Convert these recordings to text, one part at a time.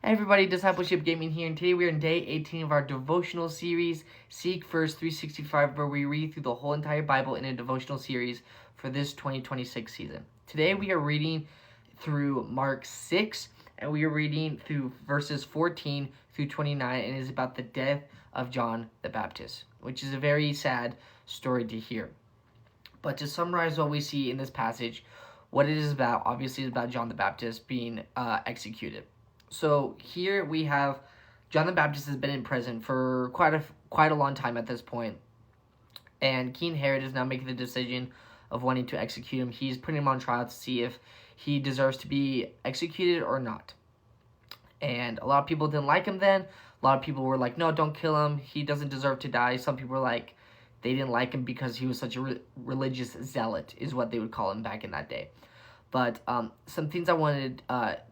Hey everybody, Discipleship Gaming here, and today we are in day 18 of our devotional series, Seek First 365, where we read through the whole entire Bible in a devotional series for this 2026 season. Today we are reading through Mark 6, and we are reading through verses 14 through 29, and it is about the death of John the Baptist, which is a very sad story to hear. But to summarize what we see in this passage, what it is about, obviously, is about John the Baptist being executed. So here we have John the Baptist has been in prison for quite a long time at this point, and King Herod is now making the decision of wanting to execute him. He's putting him on trial to see if he deserves to be executed or not. And a lot of people didn't like him then. A lot of people were like, no, don't kill him. He doesn't deserve to die. Some people were like, they didn't like him because he was such a religious zealot, is what they would call him back in that day. But some things I wanted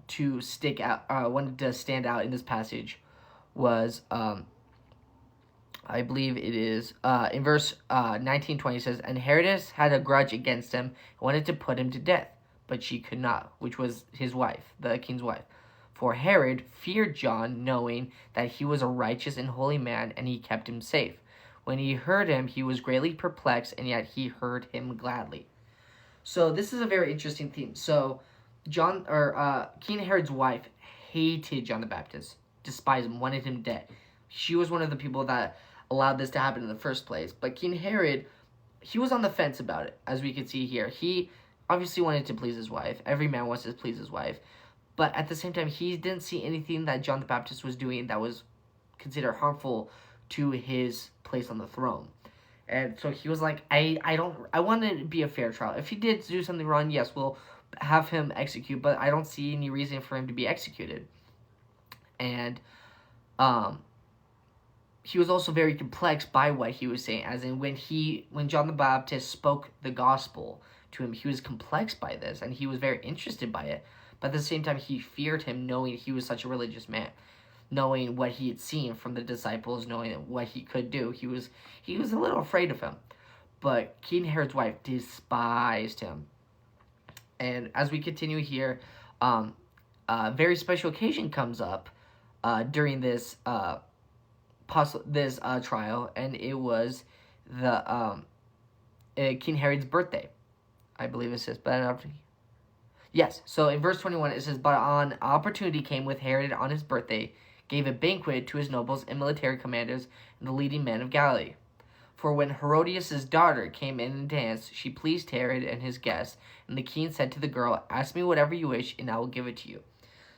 to stand out in this passage was, I believe it is, in verse 19-20 says, and Herodes had a grudge against him and wanted to put him to death, but she could not, which was his wife, the king's wife. For Herod feared John, knowing that he was a righteous and holy man, and he kept him safe. When he heard him, he was greatly perplexed, and yet he heard him gladly. So this is a very interesting theme. So King Herod's wife hated John the Baptist, despised him, wanted him dead. She was one of the people that allowed this to happen in the first place. But King Herod, he was on the fence about it, as we can see here. He obviously wanted to please his wife. Every man wants to please his wife. But at the same time, he didn't see anything that John the Baptist was doing that was considered harmful to his place on the throne. And so he was like, I want it to be a fair trial. If he did do something wrong, yes, we'll have him execute, but I don't see any reason for him to be executed. And he was also very perplexed by what he was saying, as in when John the Baptist spoke the gospel to him, he was perplexed by this, and he was very interested by it. But at the same time, he feared him, knowing he was such a religious man, knowing what he had seen from the disciples, knowing what he could do. He was a little afraid of him. But King Herod's wife despised him. And as we continue here, a very special occasion comes up during this trial, and it was the King Herod's birthday, I believe it says. But yes, so in verse 21 it says, but an opportunity came with Herod on his birthday, gave a banquet to his nobles and military commanders and the leading men of Galilee. For when Herodias' daughter came in and danced, she pleased Herod and his guests, and the king said to the girl, ask me whatever you wish, and I will give it to you.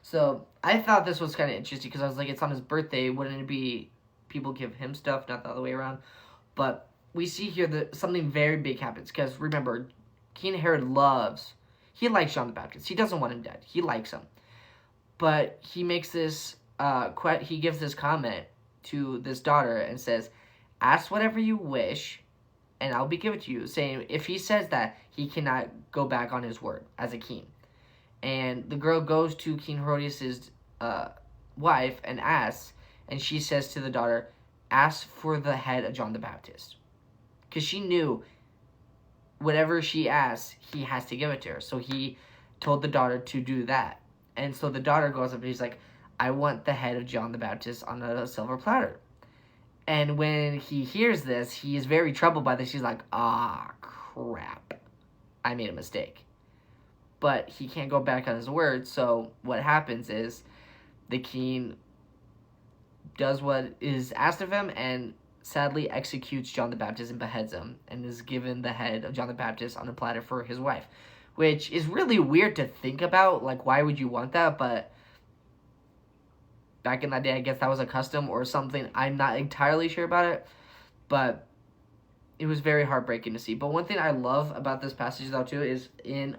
So I thought this was kind of interesting, because I was like, it's on his birthday, wouldn't it be people give him stuff, not the other way around? But we see here that something very big happens, because remember, King Herod he likes John the Baptist. He doesn't want him dead. He likes him. But he makes this he gives this comment to this daughter and says, ask whatever you wish and I'll be given to you, saying if he says that, he cannot go back on his word as a king. And the girl goes to King Herodias' wife and asks, and she says to the daughter, ask for the head of John the Baptist, because she knew whatever she asked, he has to give it to her. So he told the daughter to do that. And so the daughter goes up and he's like, I want the head of John the Baptist on a silver platter. And when he hears this, he is very troubled by this. He's like, crap. I made a mistake. But he can't go back on his word. So what happens is the king does what is asked of him and sadly executes John the Baptist and beheads him, and is given the head of John the Baptist on a platter for his wife. Which is really weird to think about. Like, why would you want that? But back in that day, I guess that was a custom or something. I'm not entirely sure about it, but it was very heartbreaking to see. But one thing I love about this passage, though, too, is in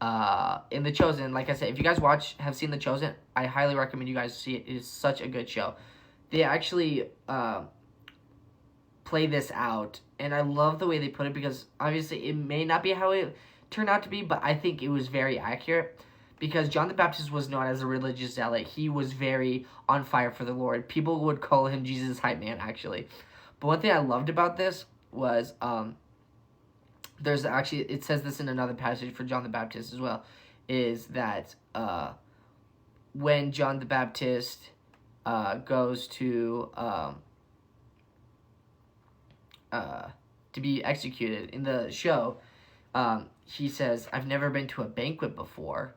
The Chosen. Like I said, if you guys have seen The Chosen, I highly recommend you guys see it. It is such a good show. They actually play this out, and I love the way they put it, because obviously it may not be how it turned out to be, but I think it was very accurate. Because John the Baptist was known as a religious zealot. He was very on fire for the Lord. People would call him Jesus' hype man, actually. But one thing I loved about this was, there's actually, it says this in another passage for John the Baptist as well, is that when John the Baptist goes to be executed in the show, he says, "I've never been to a banquet before."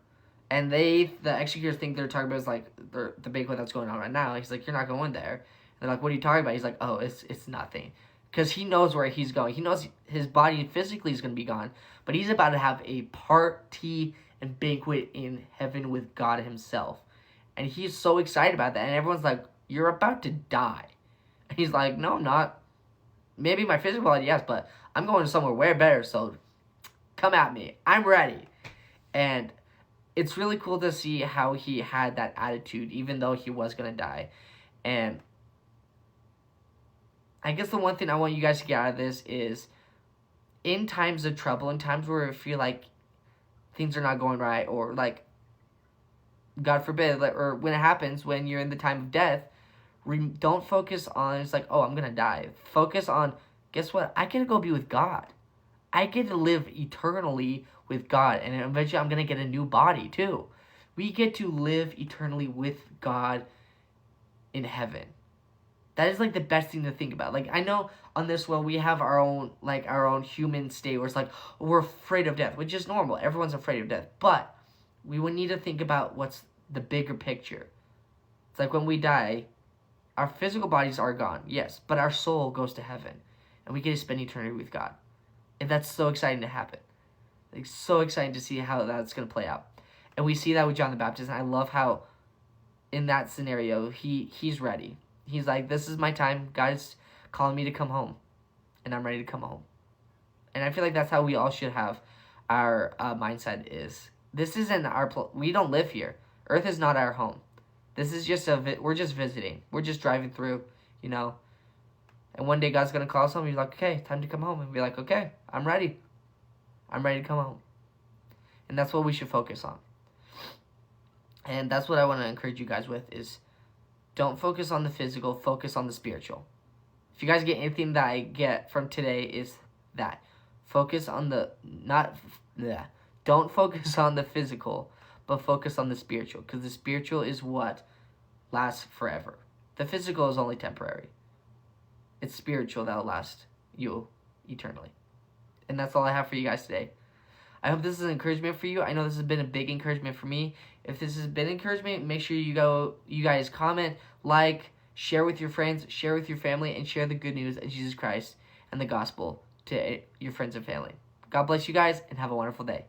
And the executors think they're talking about is like the banquet that's going on right now. He's like, "You're not going there." And they're like, "What are you talking about?" He's like, "Oh, it's nothing." Because he knows where he's going. He knows his body physically is going to be gone. But he's about to have a party and banquet in heaven with God himself. And he's so excited about that. And everyone's like, "You're about to die." And he's like, "No, I'm not. Maybe my physical body, yes, but I'm going somewhere way better. So come at me. I'm ready." And it's really cool to see how he had that attitude, even though he was going to die. And I guess the one thing I want you guys to get out of this is, in times of trouble, in times where I feel like things are not going right, or like, God forbid, or when it happens, when you're in the time of death, don't focus on, it's like, oh, I'm going to die. Focus on, guess what? I get to go be with God. I get to live eternally with God, and eventually I'm going to get a new body too. We get to live eternally with God in heaven. That is like the best thing to think about. Like, I know on this world we have our own human state where it's like, we're afraid of death, which is normal. Everyone's afraid of death. But we would need to think about what's the bigger picture. It's like when we die, our physical bodies are gone, yes, but our soul goes to heaven, and we get to spend eternity with God. And that's so exciting to happen. Like, so exciting to see how that's going to play out. And we see that with John the Baptist, and I love how in that scenario, he's ready. He's like, this is my time. God's calling me to come home, and I'm ready to come home. And I feel like that's how we all should have our mindset is. This isn't we don't live here. Earth is not our home. This is just we're just visiting. We're just driving through, you know. And one day God's going to call us home. He's like, okay, time to come home. And be like, okay, I'm ready. I'm ready to come home. And that's what we should focus on. And that's what I want to encourage you guys with is, don't focus on the physical, focus on the spiritual. If you guys get anything that I get from today is that. Focus on don't focus on the physical, but focus on the spiritual. Because the spiritual is what lasts forever. The physical is only temporary. It's spiritual that will last you eternally. And that's all I have for you guys today. I hope this is an encouragement for you. I know this has been a big encouragement for me. If this has been encouragement, make sure you guys comment, like, share with your friends, share with your family, and share the good news of Jesus Christ and the gospel to your friends and family. God bless you guys, and have a wonderful day.